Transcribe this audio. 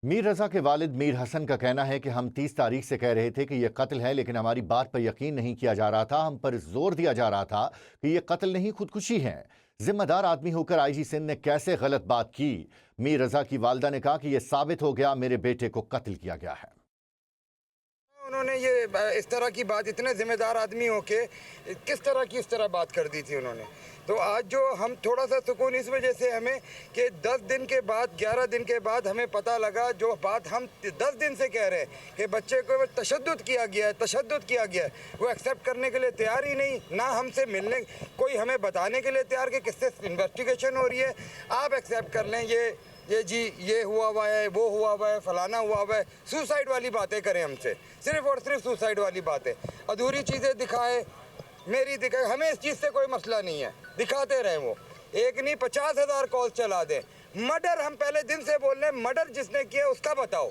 میر رضا کے والد میر حسن کا کہنا ہے کہ ہم 30 تاریخ سے کہہ رہے تھے کہ یہ قتل ہے، لیکن ہماری بات پر یقین نہیں کیا جا رہا تھا۔ ہم پر زور دیا جا رہا تھا کہ یہ قتل نہیں، خودکشی ہے۔ ذمہ دار آدمی ہو کر آئی جی سندھ نے کیسے غلط بات کی؟ میر رضا کی والدہ نے کہا کہ یہ ثابت ہو گیا میرے بیٹے کو قتل کیا گیا ہے۔ انہوں نے یہ اس طرح کی بات، اتنے ذمہ دار آدمی ہو کے کس طرح بات کر دی تھی انہوں نے۔ تو آج جو ہم تھوڑا سا سکون اس وجہ سے ہمیں کہ 10 دن کے بعد 11 دن کے بعد ہمیں پتہ لگا، جو بات ہم 10 دن سے کہہ رہے ہیں کہ بچے کو تشدد کیا گیا ہے، وہ ایکسیپٹ کرنے کے لیے تیار ہی نہیں، نہ ہم سے ملنے، کوئی ہمیں بتانے کے لیے تیار کہ کس سے انویسٹیگیشن ہو رہی ہے۔ آپ ایکسیپٹ کر لیں یہ جی یہ ہوا ہے، وہ ہوا ہے، فلانا ہوا ہے، سوسائڈ والی باتیں کریں ہم سے، صرف اور صرف سوسائڈ والی باتیں، ادھوری چیزیں دکھائے، ہمیں اس چیز سے کوئی مسئلہ نہیں ہے، دکھاتے رہیں، وہ ایک نہیں 50,000 کال چلا دیں۔ مرڈر ہم پہلے دن سے بول رہے ہیں، مرڈر جس نے کیا اس کا بتاؤ۔